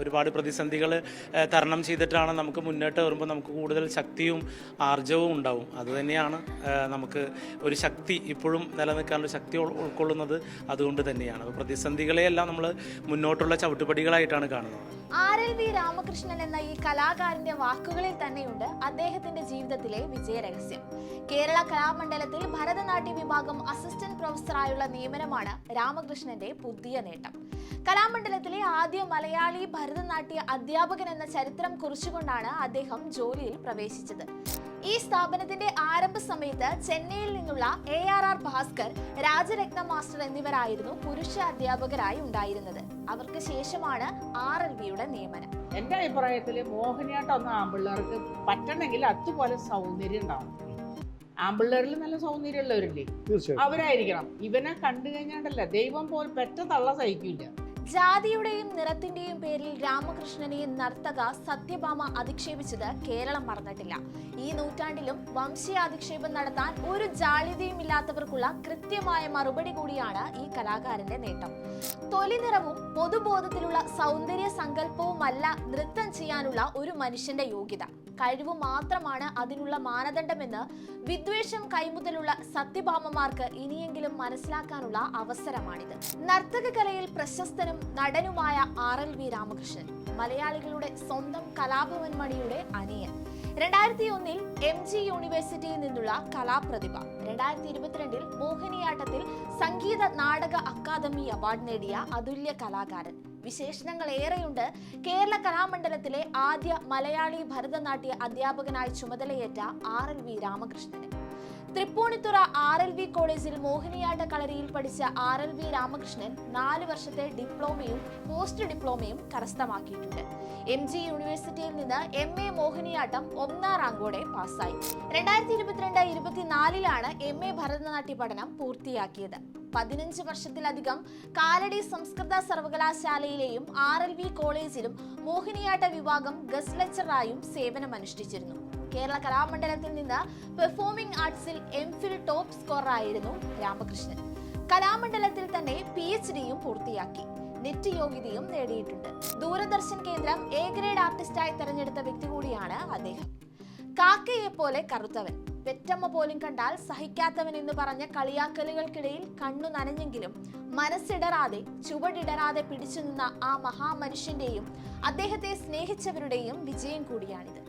ഒരുപാട് പ്രതിസന്ധികൾ തരണം ചെയ്തിട്ടാണ് നമുക്ക് മുന്നോട്ട് വരുമ്പോൾ നമുക്ക് കൂടുതൽ ശക്തിയും ആർജവും ഉണ്ടാവും. അതുതന്നെയാണ് നമുക്ക് ഒരു ശക്തി ഇപ്പോഴും നിലനിൽക്കാനുള്ള ശക്തി ഉൾക്കൊള്ളുന്നത് അതുകൊണ്ട് തന്നെയാണ്. പ്രതിസന്ധികളെയെല്ലാം നമ്മൾ മുന്നോട്ടുള്ള ചവിട്ടുപടികളായിട്ടാണ് കാണുന്നത്. RLV രാമകൃഷ്ണൻ എന്ന ഈ കലാകാരന്റെ വാക്കുകളിൽ തന്നെയുണ്ട് അദ്ദേഹത്തിന്റെ ജീവിതത്തിലെ വിജയരഹസ്യം. കേരള കലാമണ്ഡലത്തിൽ ഭരതനാട്യ വിഭാഗം അസിസ്റ്റന്റ് പ്രൊഫസറായുള്ള നിയമനമാണ് രാമകൃഷ്ണന്റെ പുതിയ നേട്ടം. കലാമണ്ഡലത്തിലെ ആദ്യ മലയാളി ഭരതനാട്യ അധ്യാപകൻ എന്ന ചരിത്രം കുറിച്ചുകൊണ്ടാണ് അദ്ദേഹം ജോലിയിൽ പ്രവേശിച്ചത്. ഈ സ്ഥാപനത്തിന്റെ ആരംഭ സമയത്ത് ചെന്നൈയിൽ നിന്നുള്ള ARR ഭാസ്കർ, രാജരത്ന മാസ്റ്റർ എന്നിവരായിരുന്നു പുരുഷ അധ്യാപകരായി ഉണ്ടായിരുന്നത്. അവർക്ക് ശേഷമാണ് RLVയുടെ നിയമനം. എന്റെ അഭിപ്രായത്തിൽ മോഹിനിയാട്ടം ഒന്നും ആമ്പിള്ളേർക്ക് പറ്റണമെങ്കിൽ അതുപോലെ സൗന്ദര്യം ഉണ്ടാവണം. ആമ്പിള്ളേരിൽ നല്ല സൗന്ദര്യമുള്ളവരില്ലേ, അവരായിരിക്കണം. ഇവനെ കണ്ടു കഴിഞ്ഞാണ്ടല്ല ദൈവം പോലെ പെറ്റ തള്ള സഹിക്കില്ല. ജാതിയുടെയും നിറത്തിന്റെയും പേരിൽ രാമകൃഷ്ണനെയും നർത്തക സത്യഭാമ അധിക്ഷേപിച്ചത് കേരളം മറന്നിട്ടില്ല. ഈ നൂറ്റാണ്ടിലും വംശീയ അധിക്ഷേപം നടത്താൻ ഒരു ജാള്യതയും ഇല്ലാത്തവർക്കുള്ള കൃത്യമായ മറുപടി കൂടിയാണ് ഈ കലാകാരന്റെ നേട്ടം. തൊലി നിറവും പൊതുബോധത്തിലുള്ള സൗന്ദര്യ സങ്കല്പവുമല്ല നൃത്തം ചെയ്യാനുള്ള ഒരു മനുഷ്യന്റെ യോഗ്യത, കഴിവ് മാത്രമാണ് അതിനുള്ള മാനദണ്ഡമെന്ന് വിദ്വേഷം കൈമുതലുള്ള സത്യഭാമമാർക്ക് ഇനിയെങ്കിലും മനസ്സിലാക്കാനുള്ള അവസരമാണിത്. നർത്തക കലയിൽ പ്രശസ്തനും നടനുമായ RLV രാമകൃഷ്ണൻ മലയാളികളുടെ സ്വന്തം കലാഭവൻ മണിയുടെ അനിയൻ. 2001 MG യൂണിവേഴ്സിറ്റിയിൽ നിന്നുള്ള കലാപ്രതിഭ. 2022 മോഹിനിയാട്ടത്തിൽ സംഗീത നാടക അക്കാദമി അവാർഡ് നേടിയ അതുല്യ കലാകാരൻ. വിശേഷണങ്ങൾ ഏറെയുണ്ട് കേരള കലാമണ്ഡലത്തിലെ ആദ്യ മലയാളി ഭരതനാട്യ അധ്യാപകനായി ചുമതലയേറ്റ RLV രാമകൃഷ്ണന്. തൃപ്പൂണിത്തുറ RLV കോളേജിൽ മോഹിനിയാട്ട കളരിയിൽ പഠിച്ച RLV രാമകൃഷ്ണൻ 4 വർഷത്തെ ഡിപ്ലോമയും പോസ്റ്റ് ഡിപ്ലോമയും കരസ്ഥമാക്കിയിട്ടുണ്ട്. MG യൂണിവേഴ്സിറ്റിയിൽ നിന്ന് MA മോഹിനിയാട്ടം 1ാം റാങ്കോടെ പാസ്സായി. 2022-24 MA ഭരതനാട്യ പഠനം പൂർത്തിയാക്കിയത്. 15 വർഷത്തിലധികം കാലടി സംസ്കൃത സർവകലാശാലയിലെയും RLV കോളേജിലും മോഹിനിയാട്ട വിഭാഗം ഗസ്റ്റ് ലെക്ചറായും സേവനമനുഷ്ഠിച്ചിരുന്നു. കേരള കലാമണ്ഡലത്തിൽ നിന്ന് പെർഫോമിംഗ് ആർട്സിൽ MPhil ടോപ്പ് സ്കോററായിരുന്നു രാമകൃഷ്ണൻ. കലാമണ്ഡലത്തിൽ തന്നെ PhDയും പൂർത്തിയാക്കി. നെറ്റ് യോഗ്യതയും നേടിയിട്ടുണ്ട്. ദൂരദർശൻ കേന്ദ്രം A ഗ്രേഡ് ആർട്ടിസ്റ്റായി തെരഞ്ഞെടുത്ത വ്യക്തി കൂടിയാണ് അദ്ദേഹം. കാക്കയെ പോലെ കറുത്തവൻ, പെറ്റമ്മ പോലും കണ്ടാൽ സഹിക്കാത്തവൻ എന്ന് പറഞ്ഞ കളിയാക്കലുകൾക്കിടയിൽ കണ്ണു നനഞ്ഞെങ്കിലും മനസ്സിടറാതെ ചുവടിടറാതെ പിടിച്ചു നിന്ന ആ മഹാമനുഷ്യന്റെയും അദ്ദേഹത്തെ സ്നേഹിച്ചവരുടെയും വിജയം കൂടിയാണിത്.